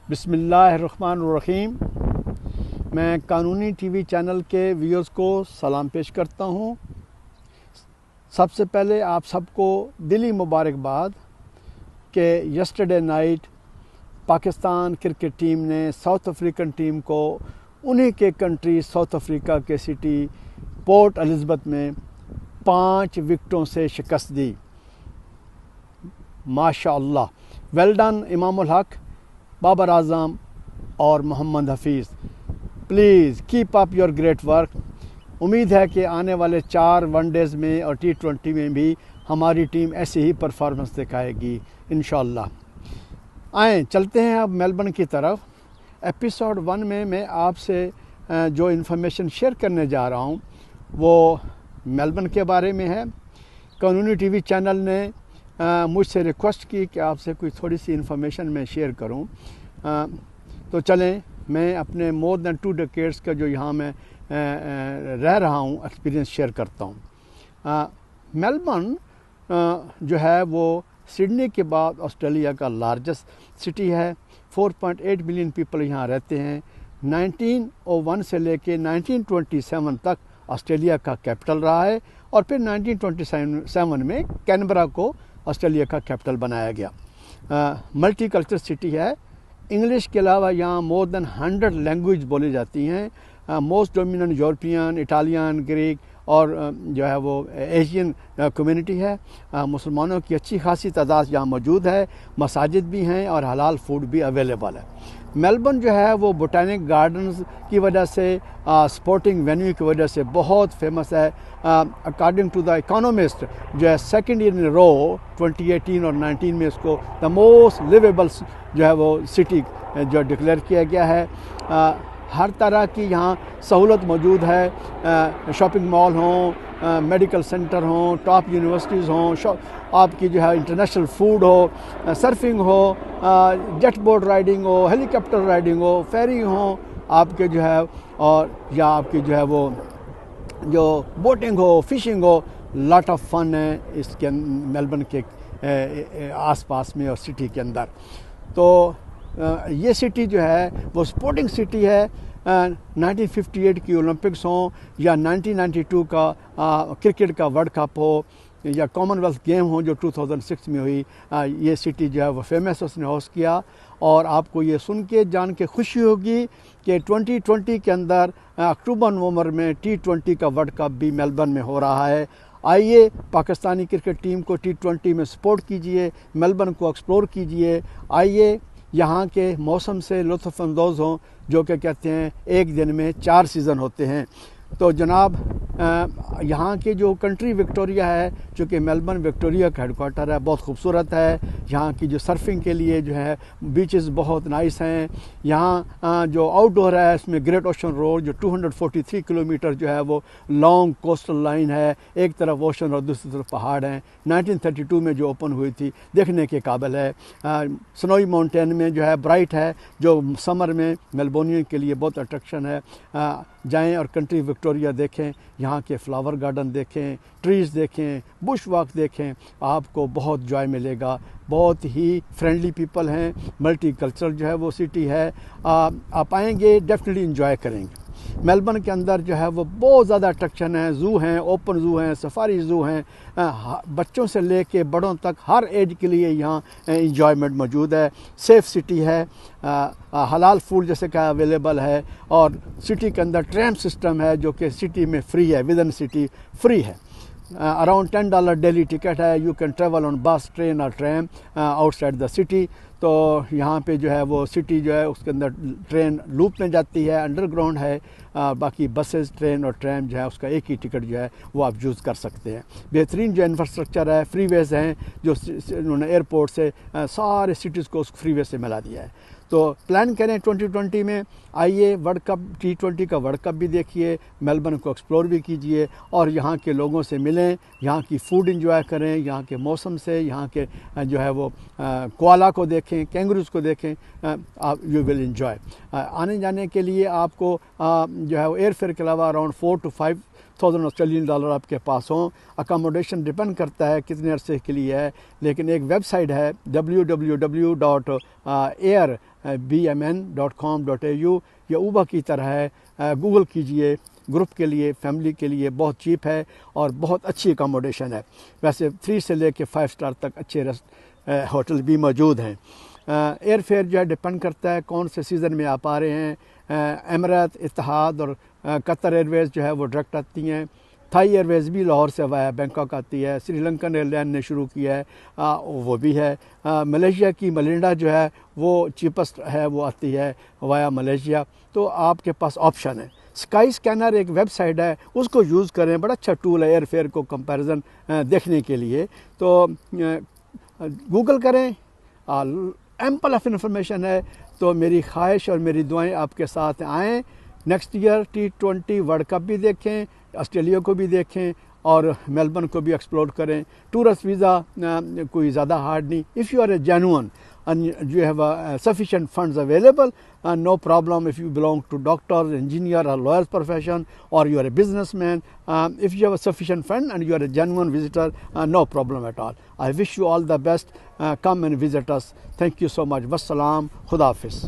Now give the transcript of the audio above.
بسم اللہ الرحمن الرحیم۔ میں قانونی ٹی وی چینل کے ویورز کو سلام پیش کرتا ہوں۔ سب سے پہلے آپ سب کو دلی مبارکباد کہ yesterday night Pakistan cricket team نے ساؤتھ افریقن ٹیم کو انہی کے کنٹری ساؤتھ افریقہ کے سٹی پورٹ الزبتھ میں 5 وکٹوں سے شکست دی۔ ماشاء اللہ، ویل ڈن امام الحق، بابر اعظم اور Muhammad Hafeez. Please keep up your great work. امید ہے کہ آنے والے 4 ون ڈیز میں اور T20 میں بھی ہماری ٹیم ایسی ہی پرفارمنس دکھائے گی انشاءاللہ۔ آئیں چلتے ہیں اب میلبرن کی طرف۔ ایپیسوڈ 1 میں آپ سے جو انفارمیشن شیئر کرنے جا رہا ہوں وہ میلبرن کے بارے میں ہے۔ قانونی ٹی وی چینل نے مجھ سے ریکویسٹ کی کہ آپ سے کوئی تھوڑی سی انفارمیشن میں شیئر کروں، تو چلیں میں اپنے مور دین 2 ڈیکیڈز کا جو یہاں میں رہ رہا ہوں ایکسپیرینس شیئر کرتا ہوں۔ میلبرن جو ہے وہ سڈنی کے بعد آسٹریلیا کا لارجسٹ سٹی ہے۔ 4.8 ملین پیپل یہاں رہتے ہیں۔ 1901 سے لے کے 1927 تک آسٹریلیا کا کیپٹل رہا ہے، اور پھر 1927 میں کینبرا کو آسٹریلیا کا کیپٹل بنایا گیا۔ ملٹی کلچر سٹی ہے۔ انگلش کے علاوہ یہاں مور دین 100 لینگویج بولی جاتی ہیں۔ Most dominant European, Italian, Greek اور جو ہے وہ ایشین کمیونٹی ہے۔ مسلمانوں کی اچھی خاصی تعداد یہاں موجود ہے۔ مساجد بھی ہیں اور حلال فوڈ بھی اویلیبل ہے۔ میلبرن جو ہے وہ بوٹینک گارڈنز کی وجہ سے، سپورٹنگ وینیو کی وجہ سے بہت فیمس ہے۔ اکارڈنگ ٹو دا اکانومسٹ جو ہے 2nd ایئر ان رو 2018 اور 19 میں اس کو دا موسٹ لیویبل جو ہے وہ سٹی جو ڈکلیئر کیا گیا ہے۔ ہر طرح کی یہاں سہولت موجود ہے۔ شاپنگ مال ہوں، میڈیکل سینٹر ہوں، ٹاپ یونیورسٹیز ہوں، آپ کی جو ہے انٹرنیشنل فوڈ ہو، سرفنگ ہو، جیٹ بوٹ رائڈنگ ہو، ہیلی کاپٹر رائڈنگ ہو، فیری ہوں آپ کے جو ہے، اور یا آپ کی جو ہے وہ جو بوٹنگ ہو، فشنگ ہو، لاٹ آف فن ہے اس کے میلبرن کے آس پاس میں اور سٹی کے اندر۔ تو یہ سٹی جو ہے وہ سپورٹنگ سٹی ہے۔ 1958 کی اولمپکس ہوں یا 1992 کا کرکٹ کا ورلڈ کپ ہو یا کامن ویلتھ گیم ہوں جو 2006 میں ہوئی، یہ سٹی جو ہے وہ فیمس اس نے ہوسٹ کیا۔ اور آپ کو یہ سن کے جان کے خوشی ہوگی کہ 2020 کے اندر اکتوبر نومبر میں T20 کا ورلڈ کپ بھی میلبرن میں ہو رہا ہے۔ آئیے پاکستانی کرکٹ ٹیم کو T20 میں سپورٹ کیجئے، میلبرن کو ایکسپلور کیجئے۔ آئیے یہاں کے موسم سے لطف اندوز ہوں، جو کہ کہتے ہیں ایک دن میں 4 سیزن ہوتے ہیں۔ تو جناب یہاں کی جو کنٹری وکٹوریا ہے، چونکہ میلبرن وکٹوریا کا ہیڈ کوارٹر ہے، بہت خوبصورت ہے۔ یہاں کی جو سرفنگ کے لیے جو ہے بیچز بہت نائس ہیں۔ یہاں جو آؤٹ ڈور ہے اس میں گریٹ اوشن روڈ جو 243 کلومیٹر جو ہے وہ لانگ کوسٹل لائن ہے، ایک طرف اوشن اور دوسری طرف پہاڑ ہیں۔ 1932 میں جو اوپن ہوئی تھی، دیکھنے کے قابل ہے۔ سنوئی ماؤنٹین میں جو ہے برائٹ ہے، جو سمر میں میلبونین کے لیے بہت اٹریکشن ہے۔ جائیں اور کنٹری وکٹوریا دیکھیں، یہاں کے فلاور گارڈن دیکھیں، ٹریز دیکھیں، بش واک دیکھیں، آپ کو بہت جوائے ملے گا۔ بہت ہی فرینڈلی پیپل ہیں، ملٹی کلچرل جو ہے وہ سٹی ہے۔ آپ آئیں گے ڈیفینیٹلی انجوائے کریں گے۔ میلبرن کے اندر جو ہے وہ بہت زیادہ اٹریکشن ہیں، زو ہیں، اوپن زو ہیں، سفاری زو ہیں۔ بچوں سے لے کے بڑوں تک ہر ایج کے لیے یہاں انجوائمنٹ موجود ہے۔ سیف سٹی ہے، حلال فوڈ جیسے کہ اویلیبل ہے، اور سٹی کے اندر ٹریم سسٹم ہے جو کہ سٹی میں فری ہے، ود ان سٹی فری ہے۔ اراؤنڈ $10 ڈیلی ٹکٹ ہے۔ یو کین ٹریول آن بس، ٹرین اور tram out side the city. تو یہاں پہ جو ہے وہ سٹی جو ہے اس کے اندر ٹرین لوپ میں جاتی ہے، انڈر گراؤنڈ ہے۔ باقی بسز، ٹرین اور ٹریم جو ہے اس کا ایک ہی ٹکٹ جو ہے وہ آپ یوز کر سکتے ہیں۔ بہترین جو انفراسٹرکچر ہے، فری ویز ہیں جو انہوں نے ایئرپورٹ سے سارے سٹیز کو اس فری وے سے ملا دیا ہے۔ تو پلان کریں 2020 میں آئیے، ورلڈ کپ T20 کا ورلڈ کپ بھی دیکھیے، میلبرن کو ایکسپلور بھی کیجیے، اور یہاں کے لوگوں سے ملیں، یہاں کی فوڈ انجوائے کریں، یہاں کے موسم سے، یہاں کے جو ہے وہ کوالا کو دیکھیں، کینگروز کو دیکھیں، آپ یو ول انجوائے۔ آنے جانے کے لیے آپ کو جو ہے وہ ایئر فیئر کے علاوہ اراؤنڈ $4,000 to $5,000 آسٹریلین ڈالر آپ کے پاس ہوں۔ اکاموڈیشن ڈپینڈ کرتا ہے کتنے عرصے کے لیے ہے، لیکن ایک ویب سائٹ ہے www.air bmn.com.au. یہ اوبا کی طرح ہے. گوگل کیجئے. گروپ کے لیے، فیملی کے لیے بہت چیپ ہے اور بہت اچھی اکاموڈیشن ہے. ویسے 3 سے لے کے 5 اسٹار تک اچھے ہوٹل بھی موجود ہیں. ایئر فیئر جو ہے ڈپینڈ کرتا ہے کون سے سیزن میں آپ آ رہے ہیں. ایمریٹ، اتحاد اور قطر ایئر ویز جو ہے وہ ڈائریکٹ آتی ہیں. تھائی ایئر ویز بھی لاہور سے وایا بینکاک آتی ہے. سری لنکن ایئر لائن نے شروع کیا ہے، وہ بھی ہے. ملیشیا کی ملنڈا جو ہے وہ چیپسٹ ہے، وہ آتی ہے وایا ملیشیا. تو آپ کے پاس آپشن ہے. اسکائی اسکینر ایک ویب سائٹ ہے، اس کو یوز کریں. بڑا اچھا ٹول ہے ایئر فیئر کو کمپیریزن دیکھنے کے لیے. تو گوگل کریں، ایمپل آف انفارمیشن ہے. تو میری خواہش اور میری دعائیں آپ کے ساتھ آئیں. Next year T20 world cup بھی دیکھیں، آسٹریلیا کو بھی دیکھیں اور میلبرن کو بھی ایکسپلور کریں. ٹورسٹ ویزا کوئی زیادہ ہارڈ نہیں. If you are a genuine and you have sufficient funds available, no problem if you belong to doctors, engineer or lawyers profession, or you are a businessman. If you have a sufficient fund and you are a genuine visitor, no problem at all. I wish you all the best. Come and visit us. Thank you so much. Wassalam. Khuda Hafiz.